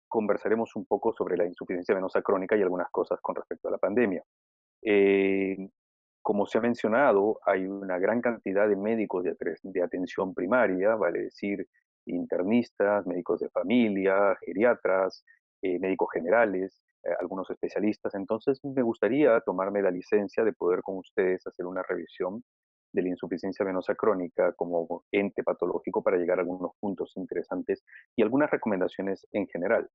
Conversaremos un poco sobre la insuficiencia venosa crónica y algunas cosas con respecto a la pandemia. Eh, Como se ha mencionado, hay una gran cantidad de médicos de atención primaria, vale decir, internistas, médicos de familia, geriatras, médicos generales, algunos especialistas. Entonces, me gustaría tomarme la licencia de poder con ustedes hacer una revisión de la insuficiencia venosa crónica como ente patológico para llegar a algunos puntos interesantes y algunas recomendaciones en general.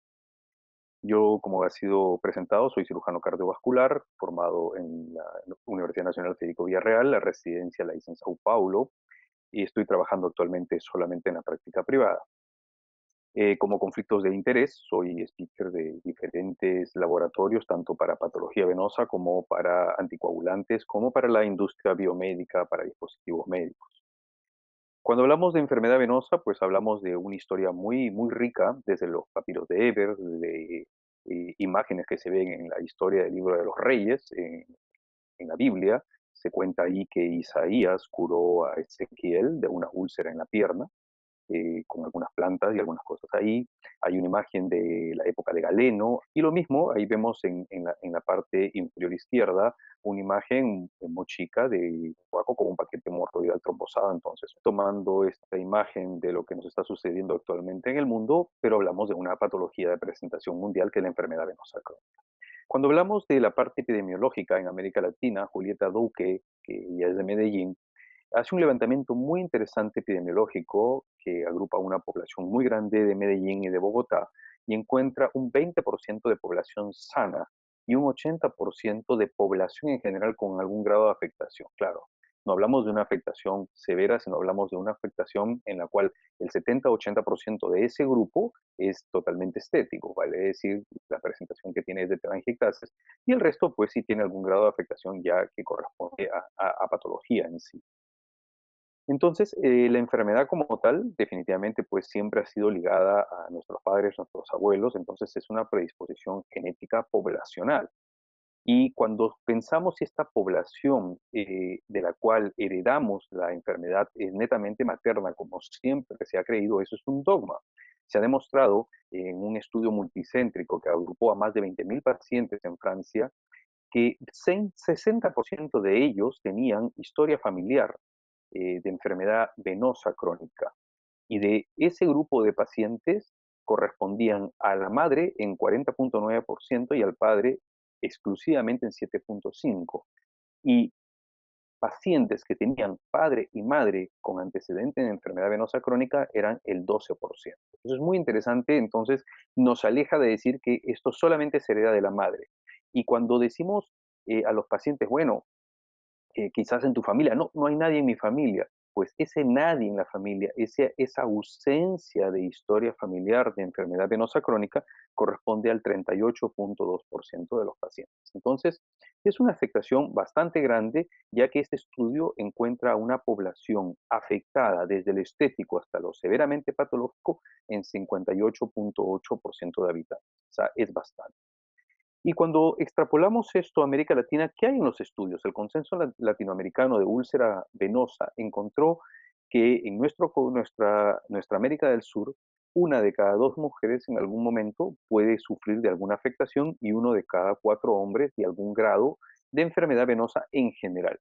Yo, como ha sido presentado, soy cirujano cardiovascular, formado en la Universidad Nacional Federico Villarreal, la residencia la hice en Sao Paulo y estoy trabajando actualmente solamente en la práctica privada. Como conflictos de interés, soy speaker de diferentes laboratorios, tanto para patología venosa como para anticoagulantes, como para la industria biomédica, para dispositivos médicos. Cuando hablamos de enfermedad venosa, pues hablamos de una historia muy, muy rica, desde los papiros de Eber, de imágenes que se ven en la historia del libro de los reyes, en la Biblia. Se cuenta ahí que Isaías curó a Ezequiel de una úlcera en la pierna, con algunas plantas y algunas cosas ahí. Hay una imagen de la época de Galeno, y lo mismo, ahí vemos en la parte inferior izquierda una imagen muy chica de Paco con un paquete hemorroidal trombosado. Entonces, tomando esta imagen de lo que nos está sucediendo actualmente en el mundo, pero hablamos de una patología de presentación mundial que es la enfermedad venosa crónica. Cuando hablamos de la parte epidemiológica en América Latina, Julieta Duque, que ella es de Medellín, hace un levantamiento muy interesante epidemiológico que agrupa una población muy grande de Medellín y de Bogotá y encuentra un 20% de población sana y un 80% de población en general con algún grado de afectación. Claro, no hablamos de una afectación severa, sino hablamos de una afectación en la cual el 70-80% de ese grupo es totalmente estético, vale decir, la presentación que tiene es de telangiectasis, y el resto pues sí tiene algún grado de afectación ya que corresponde a patología en sí. Entonces, la enfermedad como tal, definitivamente, pues siempre ha sido ligada a nuestros padres, nuestros abuelos, entonces es una predisposición genética poblacional. Y cuando pensamos si esta población de la cual heredamos la enfermedad es netamente materna, como siempre se ha creído, eso es un dogma. Se ha demostrado en un estudio multicéntrico que agrupó a más de 20.000 pacientes en Francia que 60% de ellos tenían historia familiar de enfermedad venosa crónica. Y de ese grupo de pacientes correspondían a la madre en 40.9% y al padre exclusivamente en 7.5%. Y pacientes que tenían padre y madre con antecedentes de enfermedad venosa crónica eran el 12%. Eso es muy interesante, entonces nos aleja de decir que esto solamente se hereda de la madre. Y cuando decimos a los pacientes, bueno, quizás en tu familia, no, no hay nadie en mi familia, pues ese nadie en la familia, esa ausencia de historia familiar de enfermedad venosa crónica corresponde al 38.2% de los pacientes. Entonces, es una afectación bastante grande, ya que este estudio encuentra a una población afectada desde lo estético hasta lo severamente patológico en 58.8% de habitantes. O sea, es bastante. Y cuando extrapolamos esto a América Latina, ¿qué hay en los estudios? El consenso latinoamericano de úlcera venosa encontró que en nuestra América del Sur, una de cada dos mujeres en algún momento puede sufrir de alguna afectación y uno de cada cuatro hombres de algún grado de enfermedad venosa en general.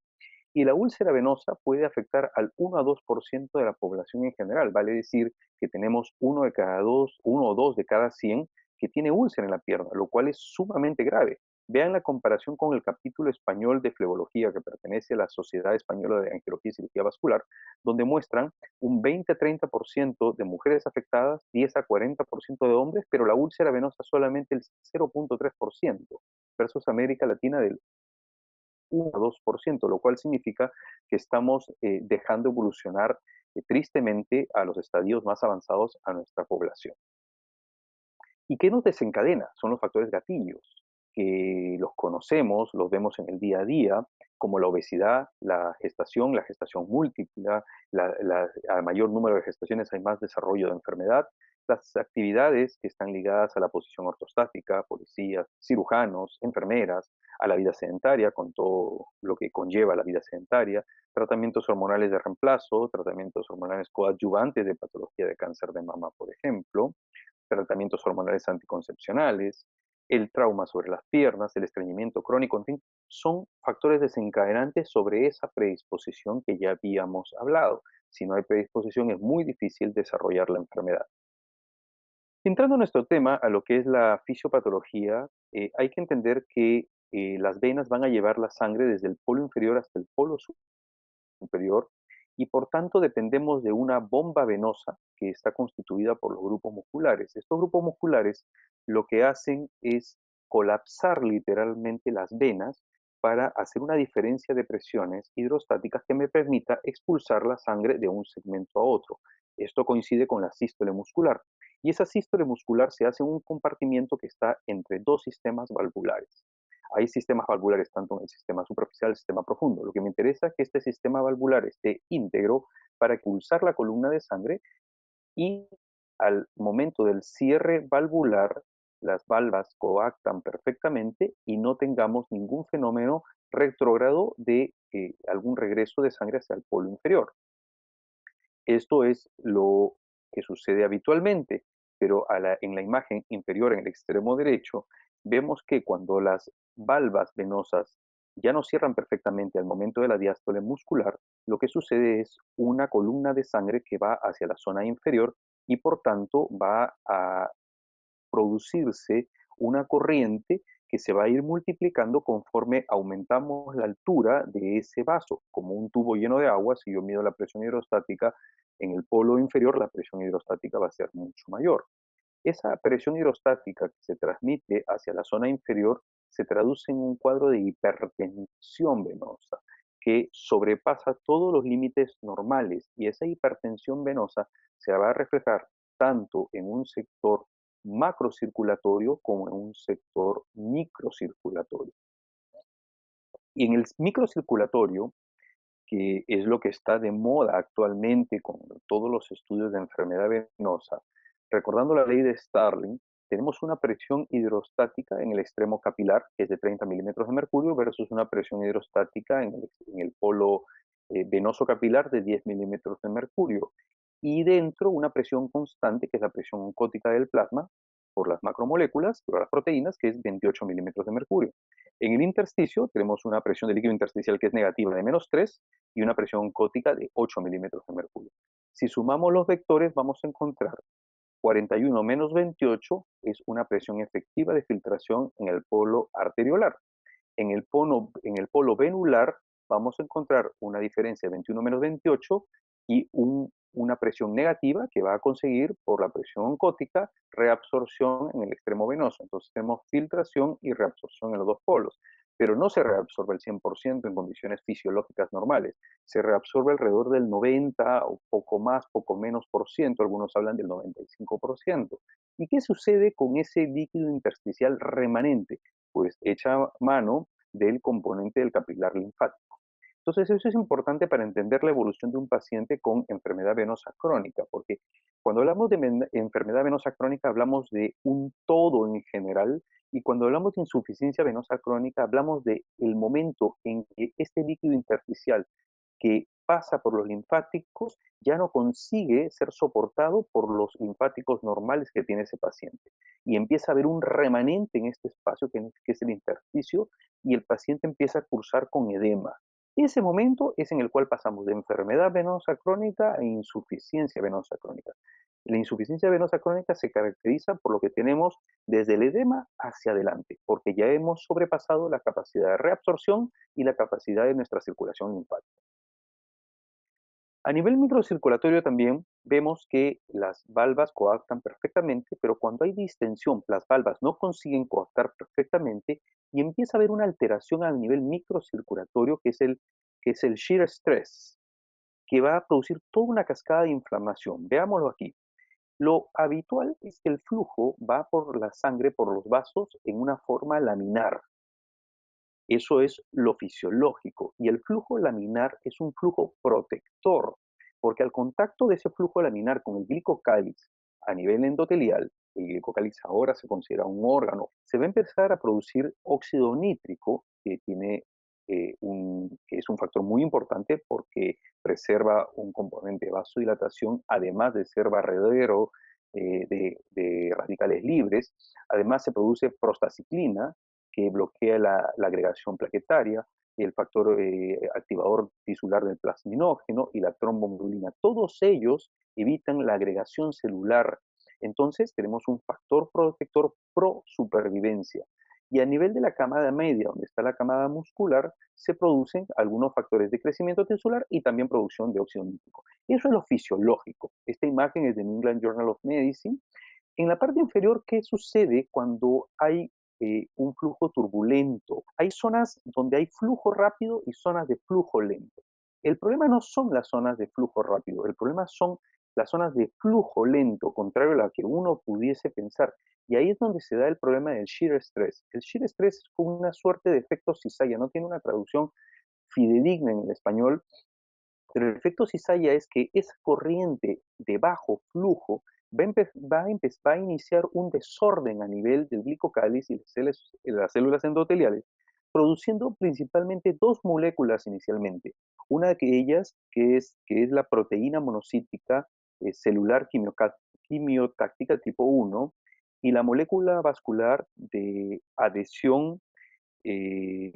Y la úlcera venosa puede afectar al 1 a 2% de la población en general, vale decir que tenemos uno de cada dos, uno o dos de cada 100 que tiene úlcera en la pierna, lo cual es sumamente grave. Vean la comparación con el capítulo español de flebología que pertenece a la Sociedad Española de Angiología y Cirugía Vascular, donde muestran un 20 a 30% de mujeres afectadas, 10 a 40% de hombres, pero la úlcera venosa solamente el 0.3%, versus América Latina del 1 a 2%, lo cual significa que estamos dejando evolucionar tristemente a los estadios más avanzados a nuestra población. ¿Y qué nos desencadena? Son los factores gatillos, que los conocemos, los vemos en el día a día, como la obesidad, la gestación múltiple, a mayor número de gestaciones hay más desarrollo de enfermedad, Las actividades que están ligadas a la posición ortostática, policías, cirujanos, enfermeras, a la vida sedentaria, con todo lo que conlleva la vida sedentaria, tratamientos hormonales de reemplazo, tratamientos hormonales coadyuvantes de patología de cáncer de mama, por ejemplo, tratamientos hormonales anticoncepcionales, el trauma sobre las piernas, el estreñimiento crónico, en fin, son factores desencadenantes sobre esa predisposición que ya habíamos hablado. Si no hay predisposición, es muy difícil desarrollar la enfermedad. Entrando en nuestro tema, a lo que es la fisiopatología, hay que entender que las venas van a llevar la sangre desde el polo inferior hasta el polo superior y por tanto dependemos de una bomba venosa que está constituida por los grupos musculares. Estos grupos musculares lo que hacen es colapsar literalmente las venas para hacer una diferencia de presiones hidrostáticas que me permita expulsar la sangre de un segmento a otro. Esto coincide con la sístole muscular. Y esa sístole muscular se hace en un compartimiento que está entre dos sistemas valvulares. Hay sistemas valvulares tanto en el sistema superficial y el sistema profundo. Lo que me interesa es que este sistema valvular esté íntegro para expulsar la columna de sangre y al momento del cierre valvular, las valvas coactan perfectamente y no tengamos ningún fenómeno retrógrado de algún regreso de sangre hacia el polo inferior. Esto es lo que sucede habitualmente, pero en la imagen inferior, en el extremo derecho, vemos que cuando las valvas venosas ya no cierran perfectamente al momento de la diástole muscular, lo que sucede es una columna de sangre que va hacia la zona inferior y por tanto va a producirse una corriente que se va a ir multiplicando conforme aumentamos la altura de ese vaso. Como un tubo lleno de agua, si yo mido la presión hidrostática en el polo inferior, la presión hidrostática va a ser mucho mayor. Esa presión hidrostática que se transmite hacia la zona inferior se traduce en un cuadro de hipertensión venosa que sobrepasa todos los límites normales y esa hipertensión venosa se va a reflejar tanto en un sector macrocirculatorio como en un sector microcirculatorio. Y en el microcirculatorio, que es lo que está de moda actualmente con todos los estudios de enfermedad venosa, recordando la ley de Starling, tenemos una presión hidrostática en el extremo capilar, que es de 30 milímetros de mercurio, versus una presión hidrostática en el polo venoso capilar de 10 milímetros de mercurio. Y dentro una presión constante, que es la presión oncótica del plasma, por las macromoléculas, por las proteínas, que es 28 milímetros de mercurio. En el intersticio tenemos una presión de líquido intersticial que es negativa de -3 y una presión oncótica de 8 milímetros de mercurio. Si sumamos los vectores, vamos a encontrar 41 menos 28 es una presión efectiva de filtración en el polo arteriolar. En el polo venular vamos a encontrar una diferencia de 21 menos 28 y una presión negativa que va a conseguir por la presión oncótica reabsorción en el extremo venoso. Entonces tenemos filtración y reabsorción en los dos polos, pero no se reabsorbe el 100% en condiciones fisiológicas normales. Se reabsorbe alrededor del 90 o poco más, poco menos por ciento, algunos hablan del 95%. ¿Y qué sucede con ese líquido intersticial remanente? Pues echa mano del componente del capilar linfático. Entonces, eso es importante para entender la evolución de un paciente con enfermedad venosa crónica, porque cuando hablamos de enfermedad venosa crónica hablamos de un todo en general, y cuando hablamos de insuficiencia venosa crónica hablamos del momento en que este líquido intersticial que pasa por los linfáticos ya no consigue ser soportado por los linfáticos normales que tiene ese paciente. Y empieza a haber un remanente en este espacio que es el intersticio y el paciente empieza a cursar con edema. Ese momento es en el cual pasamos de enfermedad venosa crónica a insuficiencia venosa crónica. La insuficiencia venosa crónica se caracteriza por lo que tenemos desde el edema hacia adelante, porque ya hemos sobrepasado la capacidad de reabsorción y la capacidad de nuestra circulación linfática. A nivel microcirculatorio también vemos que las valvas coactan perfectamente, pero cuando hay distensión, las valvas no consiguen coactar perfectamente y empieza a haber una alteración a nivel microcirculatorio que es el shear stress, que va a producir toda una cascada de inflamación. Veámoslo aquí. Lo habitual es que el flujo va por la sangre, por los vasos, en una forma laminar. Eso es lo fisiológico. Y el flujo laminar es un flujo protector, porque al contacto de ese flujo laminar con el glicocáliz, a nivel endotelial, el glicocáliz ahora se considera un órgano, se va a empezar a producir óxido nítrico, que que es un factor muy importante porque preserva un componente de vasodilatación, además de ser barredero de radicales libres. Además se produce prostaciclina, que bloquea la agregación plaquetaria, el factor activador tisular del plasminógeno y la tromboglobulina. Todos ellos evitan la agregación celular. Entonces tenemos un factor protector pro supervivencia. Y a nivel de la camada media, donde está la camada muscular, se producen algunos factores de crecimiento tisular y también producción de óxido nítrico. Eso es lo fisiológico. Esta imagen es de New England Journal of Medicine. En la parte inferior, ¿qué sucede cuando hay un flujo turbulento? Hay zonas donde hay flujo rápido y zonas de flujo lento. El problema no son las zonas de flujo rápido, el problema son las zonas de flujo lento, contrario a lo que uno pudiese pensar. Y ahí es donde se da el problema del shear stress. El shear stress es como una suerte de efecto cizalla, no tiene una traducción fidedigna en el español, pero el efecto cizalla es que esa corriente de bajo flujo va a iniciar un desorden a nivel del glicocáliz y las células endoteliales, produciendo principalmente dos moléculas inicialmente. Una de ellas, que es la proteína monocítica celular quimiotáctica tipo 1, y la molécula vascular de adhesión eh,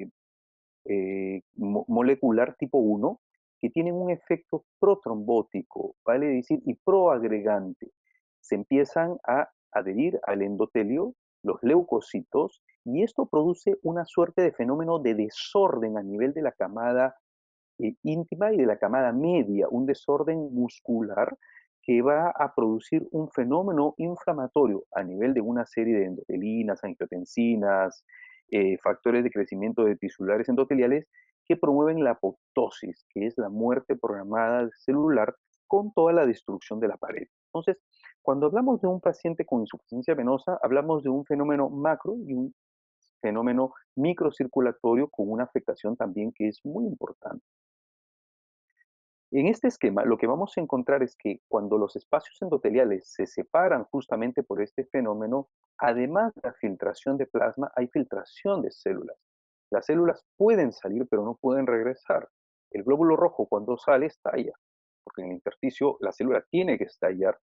molecular tipo 1 que tienen un efecto protrombótico, vale decir, y proagregante. Se empiezan a adherir al endotelio los leucocitos y esto produce una suerte de fenómeno de desorden a nivel de la camada íntima y de la camada media, un desorden muscular que va a producir un fenómeno inflamatorio a nivel de una serie de endotelinas, angiotensinas, factores de crecimiento de tisulares endoteliales que promueven la apoptosis, que es la muerte programada celular con toda la destrucción de la pared. Entonces, cuando hablamos de un paciente con insuficiencia venosa, hablamos de un fenómeno macro y un fenómeno microcirculatorio con una afectación también que es muy importante. En este esquema, lo que vamos a encontrar es que cuando los espacios endoteliales se separan justamente por este fenómeno, además de la filtración de plasma, hay filtración de células. Las células pueden salir, pero no pueden regresar. El glóbulo rojo cuando sale estalla, porque en el intersticio la célula tiene que estallar.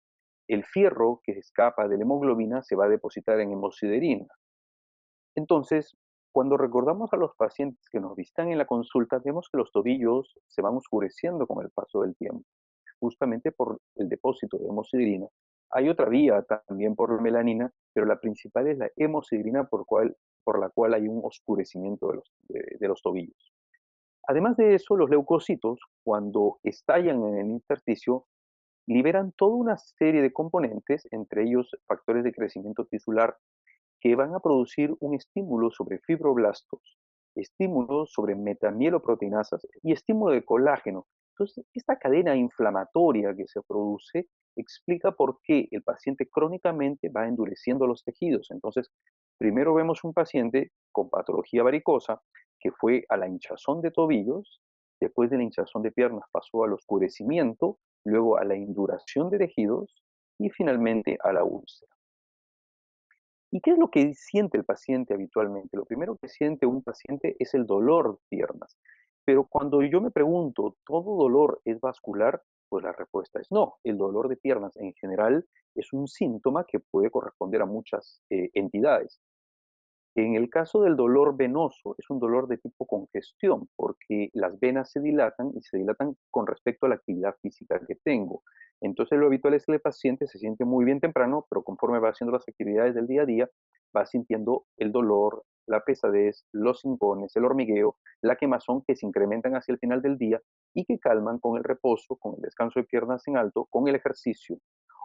El fierro que escapa de la hemoglobina se va a depositar en hemosiderina. Entonces, cuando recordamos a los pacientes que nos visitan en la consulta, vemos que los tobillos se van oscureciendo con el paso del tiempo, justamente por el depósito de hemosiderina. Hay otra vía también por la melanina, pero la principal es la hemosiderina por la cual hay un oscurecimiento de los tobillos. Además de eso, los leucocitos, cuando estallan en el intersticio, liberan toda una serie de componentes, entre ellos factores de crecimiento tisular que van a producir un estímulo sobre fibroblastos, estímulo sobre metamieloproteinasas y estímulo de colágeno. Entonces, esta cadena inflamatoria que se produce explica por qué el paciente crónicamente va endureciendo los tejidos. Entonces, primero vemos un paciente con patología varicosa que fue a la hinchazón de tobillos, después de la hinchazón de piernas pasó al oscurecimiento, luego a la induración de tejidos y finalmente a la úlcera. ¿Y qué es lo que siente el paciente habitualmente? Lo primero que siente un paciente es el dolor de piernas. Pero cuando yo me pregunto, ¿todo dolor es vascular? Pues la respuesta es no. El dolor de piernas en general es un síntoma que puede corresponder a muchas entidades. En el caso del dolor venoso, es un dolor de tipo congestión, porque las venas se dilatan y se dilatan con respecto a la actividad física que tengo. Entonces, lo habitual es que el paciente se siente muy bien temprano, pero conforme va haciendo las actividades del día a día, va sintiendo el dolor, la pesadez, los hincones, el hormigueo, la quemazón que se incrementan hacia el final del día y que calman con el reposo, con el descanso de piernas en alto, con el ejercicio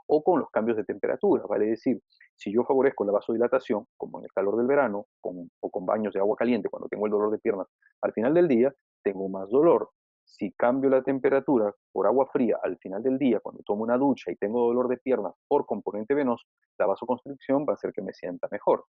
o con los cambios de temperatura. Vale decir, si yo favorezco la vasodilatación, como en el calor del verano, o con baños de agua caliente cuando tengo el dolor de piernas, al final del día tengo más dolor. Si cambio la temperatura por agua fría al final del día, cuando tomo una ducha y tengo dolor de piernas por componente venoso, la vasoconstricción va a hacer que me sienta mejor.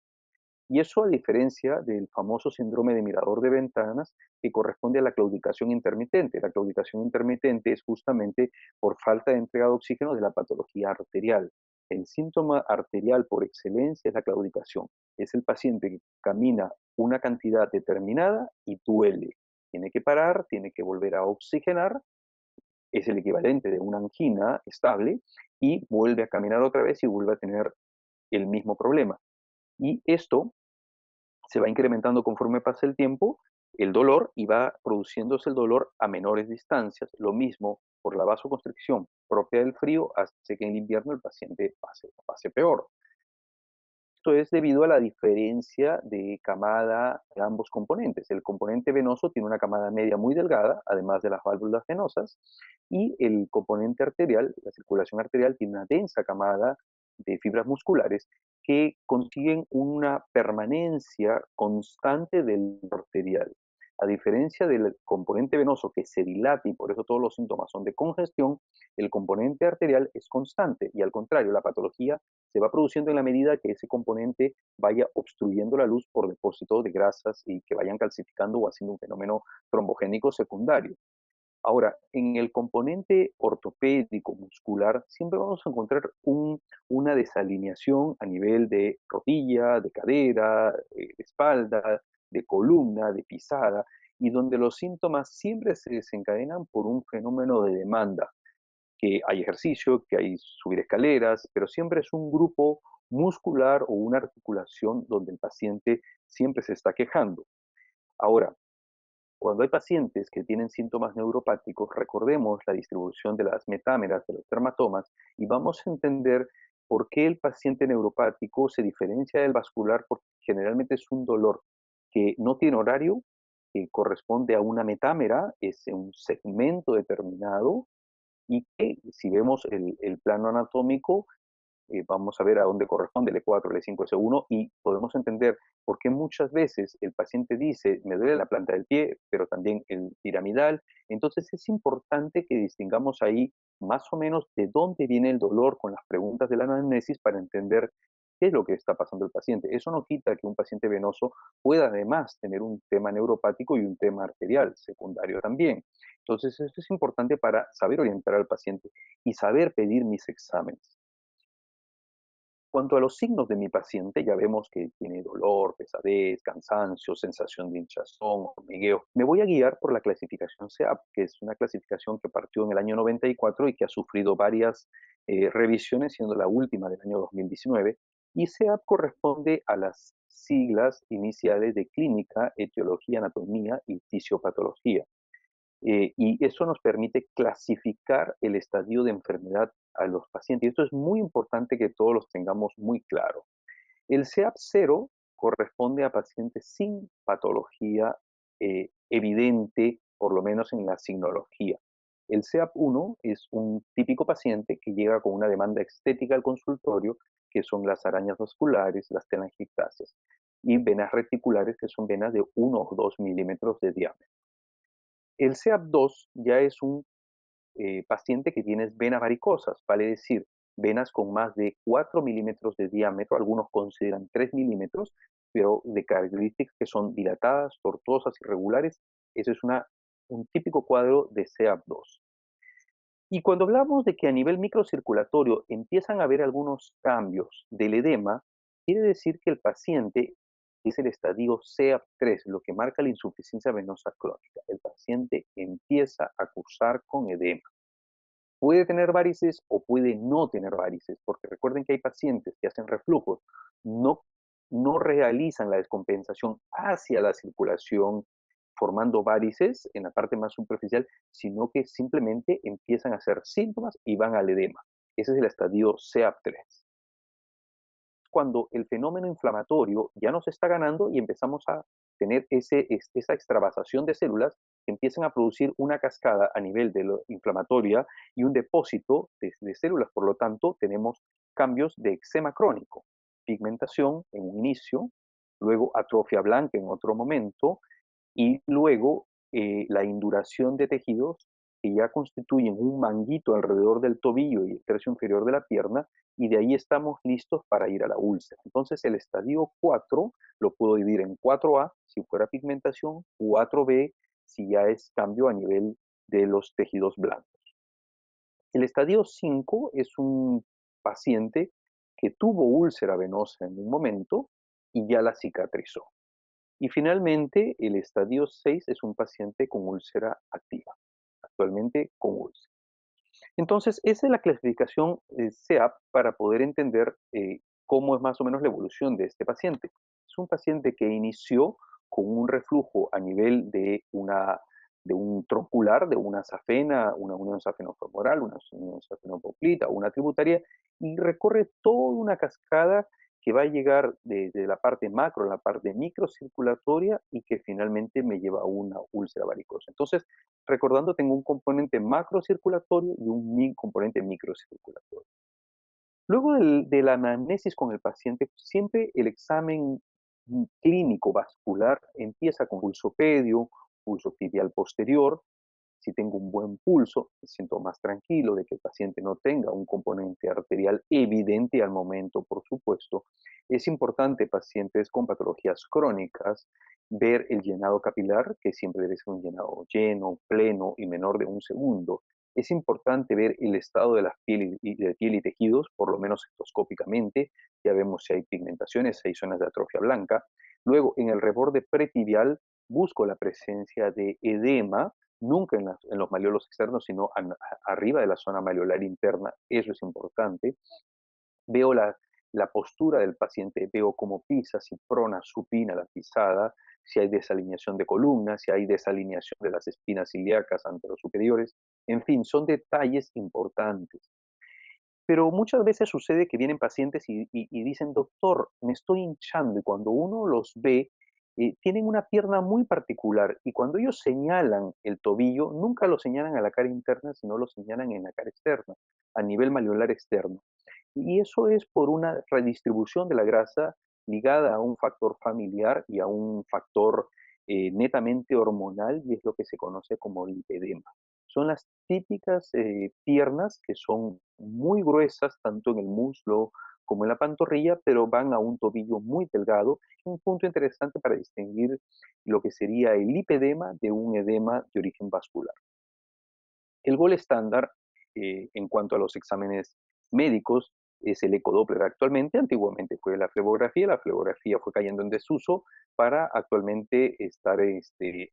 Y eso a diferencia del famoso síndrome de mirador de ventanas que corresponde a la claudicación intermitente. La claudicación intermitente es justamente por falta de entrega de oxígeno de la patología arterial. El síntoma arterial por excelencia es la claudicación. Es el paciente que camina una cantidad determinada y duele. Tiene que parar, tiene que volver a oxigenar, es el equivalente de una angina estable y vuelve a caminar otra vez y vuelve a tener el mismo problema. Y esto se va incrementando conforme pasa el tiempo, el dolor, y va produciéndose el dolor a menores distancias. Lo mismo por la vasoconstricción propia del frío hace que en invierno el paciente pase peor. Esto es debido a la diferencia de camada de ambos componentes. El componente venoso tiene una camada media muy delgada, además de las válvulas venosas, y el componente arterial, la circulación arterial, tiene una densa camada de fibras musculares que consiguen una permanencia constante del arterial. A diferencia del componente venoso que se dilata y por eso todos los síntomas son de congestión, el componente arterial es constante y al contrario, la patología se va produciendo en la medida que ese componente vaya obstruyendo la luz por depósito de grasas y que vayan calcificando o haciendo un fenómeno trombogénico secundario. Ahora, en el componente ortopédico muscular siempre vamos a encontrar una desalineación a nivel de rodilla, de cadera, de espalda, de columna, de pisada, y donde los síntomas siempre se desencadenan por un fenómeno de demanda, que hay ejercicio, que hay subir escaleras, pero siempre es un grupo muscular o una articulación donde el paciente siempre se está quejando. Ahora, cuando hay pacientes que tienen síntomas neuropáticos, recordemos la distribución de las metámeras, de los dermatomas, y vamos a entender por qué el paciente neuropático se diferencia del vascular, porque generalmente es un dolor que no tiene horario, que corresponde a una metámera, es un segmento determinado, y que si vemos el plano anatómico, vamos a ver a dónde corresponde el E4, el E5, el E1 y podemos entender por qué muchas veces el paciente dice, me duele la planta del pie, pero también el piramidal. Entonces es importante que distingamos ahí más o menos de dónde viene el dolor con las preguntas de la anamnesis para entender qué es lo que está pasando el paciente. Eso no quita que un paciente venoso pueda además tener un tema neuropático y un tema arterial secundario también. Entonces, esto es importante para saber orientar al paciente y saber pedir mis exámenes. Cuanto a los signos de mi paciente, ya vemos que tiene dolor, pesadez, cansancio, sensación de hinchazón, hormigueo. Me voy a guiar por la clasificación SEAP, que es una clasificación que partió en el año 94 y que ha sufrido varias revisiones, siendo la última del año 2019. Y SEAP corresponde a las siglas iniciales de clínica, etiología, anatomía y fisiopatología. Y eso nos permite clasificar el estadio de enfermedad a los pacientes. Y esto es muy importante que todos los tengamos muy claro. El CEAP 0 corresponde a pacientes sin patología evidente, por lo menos en la signología. El CEAP 1 es un típico paciente que llega con una demanda estética al consultorio, que son las arañas vasculares, las telangiectasias, y venas reticulares, que son venas de 1 o 2 milímetros de diámetro. El CEAP2 ya es un paciente que tiene venas varicosas, vale decir, venas con más de 4 milímetros de diámetro, algunos consideran 3 milímetros, pero de características que son dilatadas, tortuosas, irregulares. Ese es un típico cuadro de CEAP2. Y cuando hablamos de que a nivel microcirculatorio empiezan a haber algunos cambios del edema, quiere decir que el paciente es el estadio CEAP3, lo que marca la insuficiencia venosa crónica. El paciente empieza a cursar con edema. Puede tener varices o puede no tener varices, porque recuerden que hay pacientes que hacen reflujos, no, no realizan la descompensación hacia la circulación formando varices en la parte más superficial, sino que simplemente empiezan a hacer síntomas y van al edema. Ese es el estadio CEAP3. Cuando el fenómeno inflamatorio ya nos está ganando y empezamos a tener esa extravasación de células que empiezan a producir una cascada a nivel de lo inflamatoria y un depósito de células. Por lo tanto, tenemos cambios de eczema crónico, pigmentación en un inicio, luego atrofia blanca en otro momento y luego la induración de tejidos que ya constituyen un manguito alrededor del tobillo y el tercio inferior de la pierna, y de ahí estamos listos para ir a la úlcera. Entonces el estadio 4 lo puedo dividir en 4A si fuera pigmentación, 4B si ya es cambio a nivel de los tejidos blancos. El estadio 5 es un paciente que tuvo úlcera venosa en un momento y ya la cicatrizó. Y finalmente, el estadio 6 es un paciente con úlcera activa, actualmente con úlcera. Entonces, esa es la clasificación SEAP para poder entender cómo es más o menos la evolución de este paciente. Es un paciente que inició con un reflujo a nivel de un troncular, de una safena, una unión safenofemoral, una unión safenopoplita o una tributaria, y recorre toda una cascada que va a llegar desde la parte macro a la parte microcirculatoria y que finalmente me lleva a una úlcera varicosa. Entonces, recordando, tengo un componente macrocirculatorio y un componente microcirculatorio. Luego de la anamnesis con el paciente, siempre el examen clínico vascular empieza con pulsopedio, pulso tibial posterior. Si tengo un buen pulso, me siento más tranquilo de que el paciente no tenga un componente arterial evidente al momento, por supuesto. Es importante, pacientes con patologías crónicas, ver el llenado capilar, que siempre debe ser un llenado lleno, pleno y menor de un segundo. Es importante ver el estado de de piel y tejidos, por lo menos endoscópicamente. Ya vemos si hay pigmentaciones, si hay zonas de atrofia blanca. Luego, en el reborde pretibial, busco la presencia de edema, nunca en los malleolos externos, sino arriba de la zona malleolar interna. Eso es importante. Veo la postura del paciente, veo cómo pisa, si prona, supina la pisada, si hay desalineación de columna, si hay desalineación de las espinas ilíacas anterosuperiores. En fin, son detalles importantes. Pero muchas veces sucede que vienen pacientes y dicen, doctor, me estoy hinchando, y cuando uno los ve, tienen una pierna muy particular, y cuando ellos señalan el tobillo, nunca lo señalan a la cara interna, sino lo señalan en la cara externa, a nivel malleolar externo. Y eso es por una redistribución de la grasa ligada a un factor familiar y a un factor netamente hormonal, y es lo que se conoce como lipedema. Son las típicas piernas que son muy gruesas, tanto en el muslo como en la pantorrilla, pero van a un tobillo muy delgado. Un punto interesante para distinguir lo que sería el lipedema de un edema de origen vascular. El gol estándar en cuanto a los exámenes médicos es el ecodoppler actualmente. Antiguamente fue la flebografía fue cayendo en desuso para actualmente estar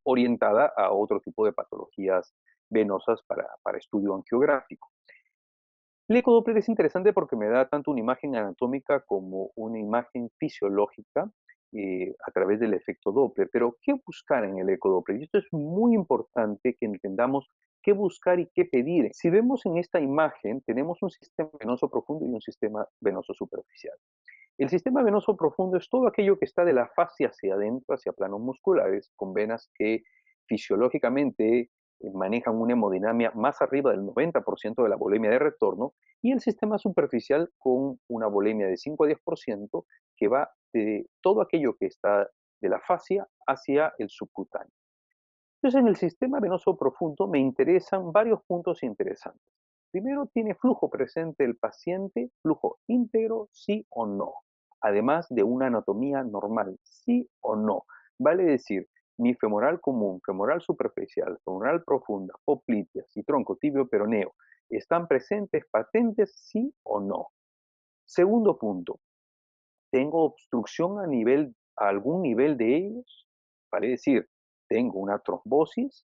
orientada a otro tipo de patologías venosas para estudio angiográfico. El ecodoppler es interesante porque me da tanto una imagen anatómica como una imagen fisiológica a través del efecto Doppler. Pero, ¿qué buscar en el ecodoppler? Y esto es muy importante que entendamos qué buscar y qué pedir. Si vemos en esta imagen, tenemos un sistema venoso profundo y un sistema venoso superficial. El sistema venoso profundo es todo aquello que está de la fascia hacia adentro, hacia planos musculares, con venas que fisiológicamente manejan una hemodinamia más arriba del 90% de la volemia de retorno, y el sistema superficial con una volemia de 5 a 10% que va de todo aquello que está de la fascia hacia el subcutáneo. Entonces, en el sistema venoso profundo me interesan varios puntos interesantes. Primero, ¿tiene flujo presente el paciente? ¿Flujo íntegro, sí o no? Además de una anatomía normal, sí o no. Vale decir, mi femoral común, femoral superficial, femoral profunda, popliteas y tronco tibio peroneo, ¿están presentes, patentes, sí o no? Segundo punto, ¿tengo obstrucción a algún nivel de ellos? Vale decir, ¿tengo una trombosis?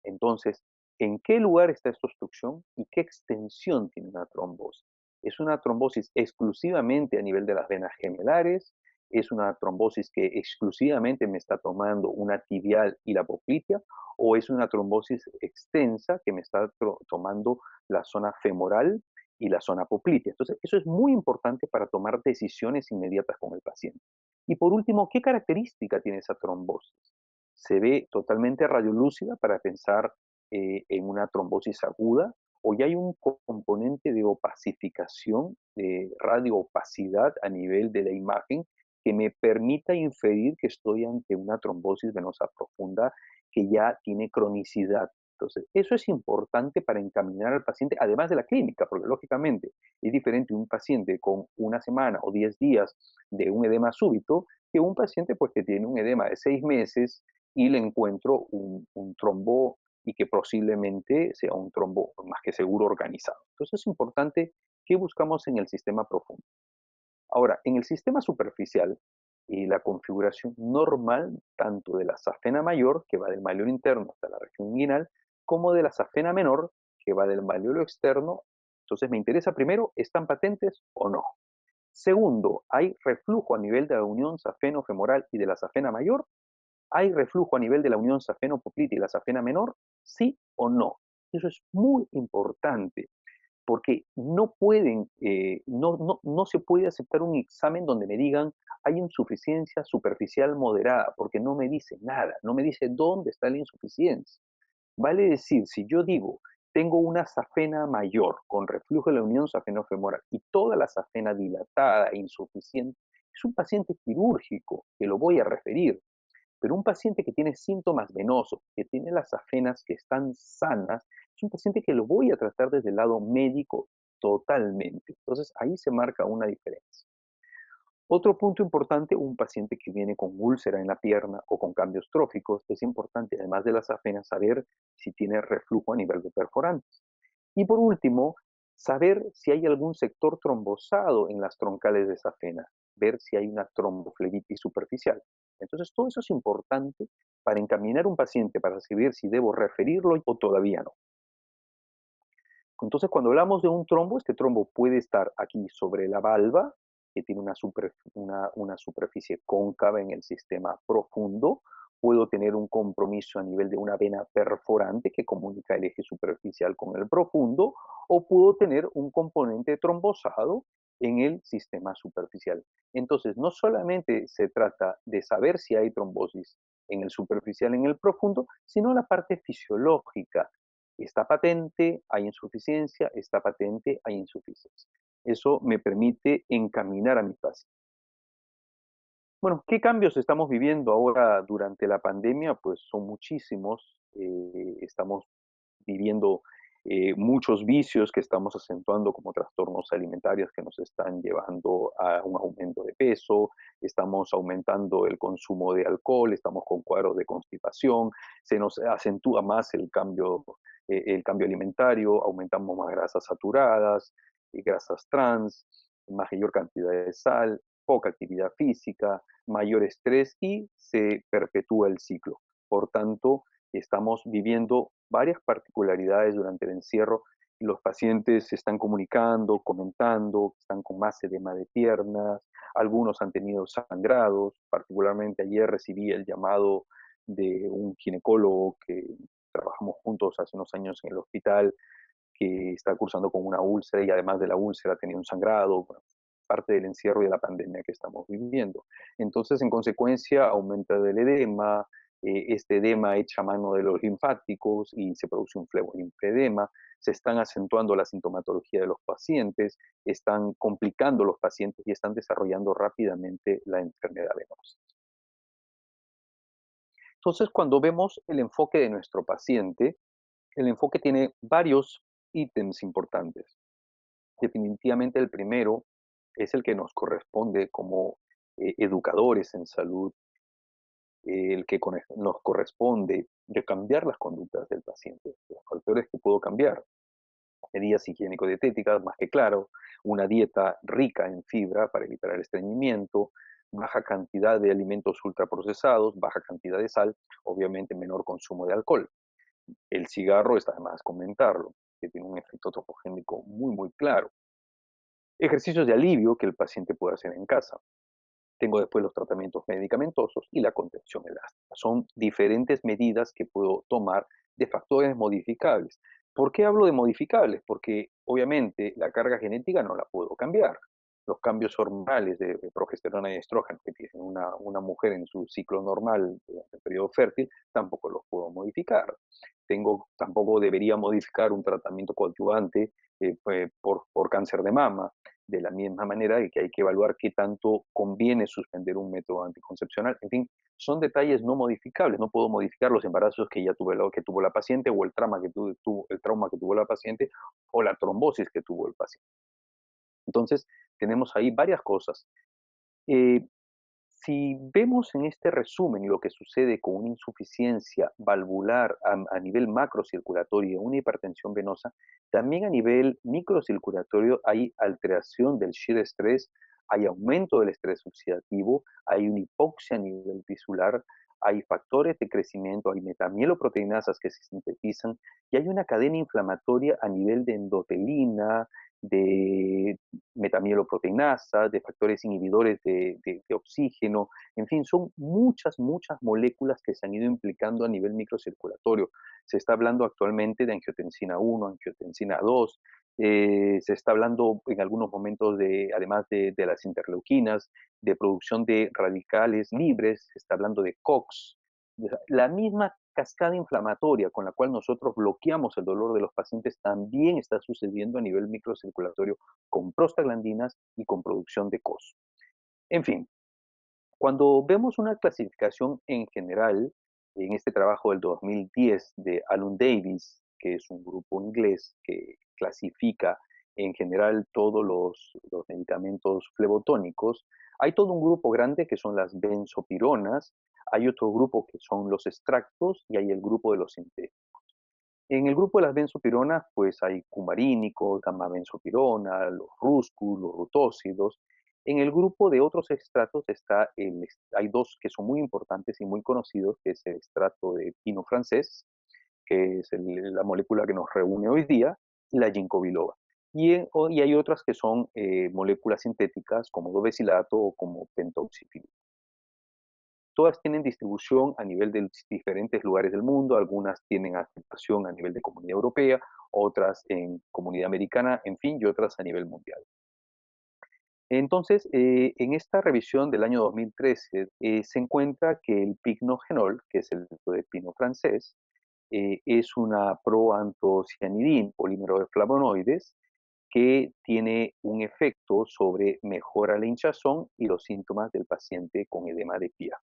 Entonces, ¿en qué lugar está esta obstrucción y qué extensión tiene una trombosis? ¿Es una trombosis exclusivamente a nivel de las venas gemelares? ¿Es una trombosis que exclusivamente me está tomando una tibial y la poplitea? ¿O es una trombosis extensa que me está tomando la zona femoral y la zona poplitea? Entonces, eso es muy importante para tomar decisiones inmediatas con el paciente. Y por último, ¿qué característica tiene esa trombosis? ¿Se ve totalmente radiolúcida para pensar en una trombosis aguda, o ya hay un componente de opacificación, de radioopacidad a nivel de la imagen que me permita inferir que estoy ante una trombosis venosa profunda que ya tiene cronicidad? Entonces, eso es importante para encaminar al paciente, además de la clínica, porque lógicamente es diferente un paciente con una semana o 10 días de un edema súbito que un paciente pues, que tiene un edema de 6 meses y le encuentro un trombo y que posiblemente sea un trombo más que seguro organizado. Entonces es importante que buscamos en el sistema profundo. Ahora, en el sistema superficial, la configuración normal tanto de la safena mayor, que va del malleolo interno hasta la región inguinal, como de la safena menor, que va del malleolo externo. Entonces me interesa primero, ¿están patentes o no? Segundo, ¿hay reflujo a nivel de la unión safeno-femoral y de la safena mayor? ¿Hay reflujo a nivel de la unión safeno-poplite y la safena menor? ¿Sí o no? Eso es muy importante porque no se puede aceptar un examen donde me digan hay insuficiencia superficial moderada, porque no me dice nada, no me dice dónde está la insuficiencia. Vale decir, si yo digo, tengo una safena mayor con reflujo de la unión safeno-femoral y toda la safena dilatada e insuficiente, es un paciente quirúrgico que lo voy a referir. Pero un paciente que tiene síntomas venosos, que tiene las afenas que están sanas, es un paciente que lo voy a tratar desde el lado médico totalmente. Entonces ahí se marca una diferencia. Otro punto importante, un paciente que viene con úlcera en la pierna o con cambios tróficos, es importante, además de las afenas, saber si tiene reflujo a nivel de perforantes. Y por último, saber si hay algún sector trombosado en las troncales de esa afena, ver si hay una tromboflebitis superficial. Entonces, todo eso es importante para encaminar un paciente para saber si debo referirlo o todavía no. Entonces, cuando hablamos de un trombo, este trombo puede estar aquí sobre la valva, que tiene una superficie cóncava en el sistema profundo. Puedo tener un compromiso a nivel de una vena perforante que comunica el eje superficial con el profundo, o puedo tener un componente trombosado en el sistema superficial. Entonces, no solamente se trata de saber si hay trombosis en el superficial, en el profundo, sino la parte fisiológica. Está patente, hay insuficiencia, está patente, hay insuficiencia. Eso me permite encaminar a mi paciente. Bueno, ¿qué cambios estamos viviendo ahora durante la pandemia? Pues son muchísimos. Estamos viviendo muchos vicios que estamos acentuando como trastornos alimentarios que nos están llevando a un aumento de peso, estamos aumentando el consumo de alcohol, estamos con cuadros de constipación, se nos acentúa más el cambio alimentario, aumentamos más grasas saturadas, grasas trans, mayor cantidad de sal, poca actividad física, mayor estrés y se perpetúa el ciclo. Por tanto, estamos viviendo varias particularidades durante el encierro y los pacientes se están comunicando, comentando, están con más edema de piernas, algunos han tenido sangrados, particularmente ayer recibí el llamado de un ginecólogo que trabajamos juntos hace unos años en el hospital, que está cursando con una úlcera y además de la úlcera tenía un sangrado, bueno, parte del encierro y de la pandemia que estamos viviendo. Entonces, en consecuencia, aumenta el edema, este edema echa mano de los linfáticos y se produce un flebolinfedema, se están acentuando la sintomatología de los pacientes, están complicando los pacientes y están desarrollando rápidamente la enfermedad venosa. Entonces, cuando vemos el enfoque de nuestro paciente, el enfoque tiene varios ítems importantes. Definitivamente el primero es el que nos corresponde como educadores en salud, el que nos corresponde de cambiar las conductas del paciente, los factores que puedo cambiar, medidas higiénico-dietéticas, más que claro, una dieta rica en fibra para evitar el estreñimiento, baja cantidad de alimentos ultraprocesados, baja cantidad de sal, obviamente menor consumo de alcohol. El cigarro está de más comentarlo, que tiene un efecto tropogénico muy, muy claro. Ejercicios de alivio que el paciente puede hacer en casa. Tengo después los tratamientos medicamentosos y la contención elástica. Son diferentes medidas que puedo tomar de factores modificables. ¿Por qué hablo de modificables? Porque obviamente la carga genética no la puedo cambiar. Los cambios hormonales de progesterona y estrógeno que tiene una mujer en su ciclo normal durante el periodo fértil, tampoco los puedo modificar. Tampoco debería modificar un tratamiento coadyuvante por cáncer de mama, de la misma manera de que hay que evaluar qué tanto conviene suspender un método anticoncepcional. En fin, son detalles no modificables. No puedo modificar los embarazos que ya que tuvo la paciente o el trauma que tuvo la paciente o la trombosis que tuvo el paciente. Entonces, tenemos ahí varias cosas. Eh, Si vemos en este resumen lo que sucede con una insuficiencia valvular a nivel macrocirculatorio y una hipertensión venosa, también a nivel microcirculatorio hay alteración del shear stress, hay aumento del estrés oxidativo, hay una hipoxia a nivel tisular, hay factores de crecimiento, hay metamieloproteinasas que se sintetizan y hay una cadena inflamatoria a nivel de endotelina, de metamieloproteinasa, de factores inhibidores de oxígeno, en fin, son muchas, muchas moléculas que se han ido implicando a nivel microcirculatorio. Se está hablando actualmente de angiotensina 1, angiotensina 2, se está hablando en algunos momentos de, además de las interleuquinas, de producción de radicales libres, se está hablando de COX. La misma cascada inflamatoria con la cual nosotros bloqueamos el dolor de los pacientes también está sucediendo a nivel microcirculatorio con prostaglandinas y con producción de COS. En fin, cuando vemos una clasificación en general, en este trabajo del 2010 de Alan Davis, que es un grupo inglés que clasifica en general todos los medicamentos flebotónicos, hay todo un grupo grande que son las benzopironas, hay otro grupo que son los extractos y hay el grupo de los sintéticos. En el grupo de las benzopironas, pues hay cumarínicos, gamma-benzopirona, los rúsculos, los rutóxidos. En el grupo de otros extractos hay dos que son muy importantes y muy conocidos, que es el extracto de pino francés, que es la molécula que nos reúne hoy día, y la ginkgo biloba. Y hay otras que son moléculas sintéticas como dovecilato o como pentoxifilo. Todas tienen distribución a nivel de diferentes lugares del mundo, algunas tienen aceptación a nivel de Comunidad Europea, otras en Comunidad Americana, en fin, y otras a nivel mundial. Entonces, en esta revisión del año 2013, se encuentra que el pignogenol, que es el grupo de pino francés, es una proantocianidina, polímero de flavonoides, que tiene un efecto sobre mejora la hinchazón y los síntomas del paciente con edema de pierna.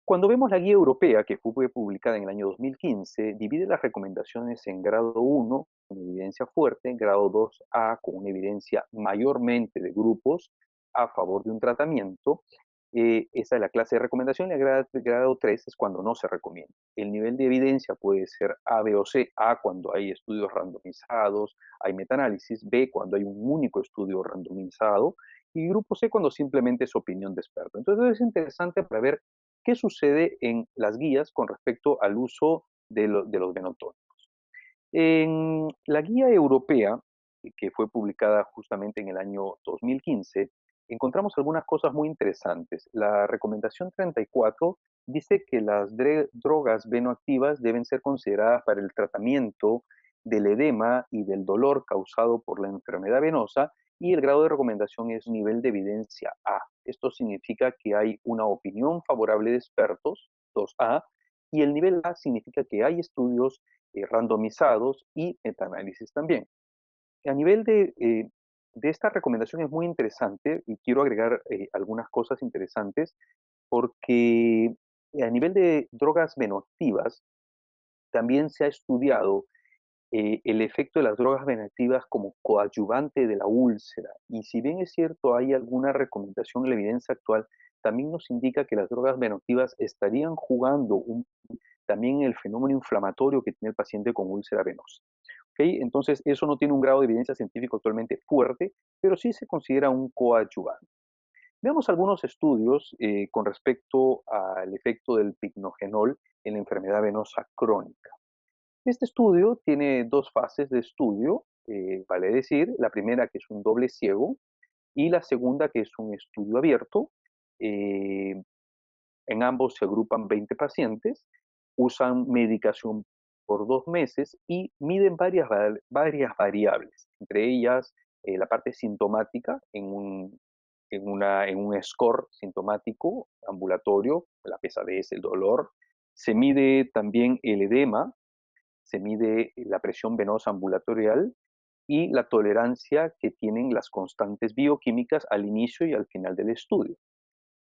Cuando vemos la guía europea, que fue publicada en el año 2015, divide las recomendaciones en grado 1, con evidencia fuerte, grado 2A, con una evidencia mayormente de grupos a favor de un tratamiento. Esa es la clase de recomendación, y el grado 3 es cuando no se recomienda. El nivel de evidencia puede ser A, B o C. A, cuando hay estudios randomizados, hay metaanálisis; B, cuando hay un único estudio randomizado; y grupo C, cuando simplemente es opinión de experto. Entonces es interesante para ver qué sucede en las guías con respecto al uso de los venotónicos. En la guía europea, que fue publicada justamente en el año 2015, encontramos algunas cosas muy interesantes. La recomendación 34 dice que las drogas venoactivas deben ser consideradas para el tratamiento del edema y del dolor causado por la enfermedad venosa, y el grado de recomendación es nivel de evidencia A. Esto significa que hay una opinión favorable de expertos, 2A, y el nivel A significa que hay estudios randomizados y metaanálisis también. A nivel de esta recomendación es muy interesante, y quiero agregar algunas cosas interesantes, porque a nivel de drogas venoactivas también se ha estudiado el efecto de las drogas venoactivas como coadyuvante de la úlcera. Y si bien es cierto, hay alguna recomendación en la evidencia actual, también nos indica que las drogas venoactivas estarían jugando también en el fenómeno inflamatorio que tiene el paciente con úlcera venosa. ¿Okay? Entonces, eso no tiene un grado de evidencia científica actualmente fuerte, pero sí se considera un coadyuvante. Veamos algunos estudios con respecto al efecto del pignogenol en la enfermedad venosa crónica. Este estudio tiene dos fases de estudio, vale decir, la primera, que es un doble ciego, y la segunda, que es un estudio abierto. Eh, en ambos se agrupan 20 pacientes, usan medicación por 2 meses y miden varias variables, entre ellas la parte sintomática en un score sintomático ambulatorio, la pesadez, el dolor. Se mide también el edema, se mide la presión venosa ambulatorial y la tolerancia que tienen las constantes bioquímicas al inicio y al final del estudio.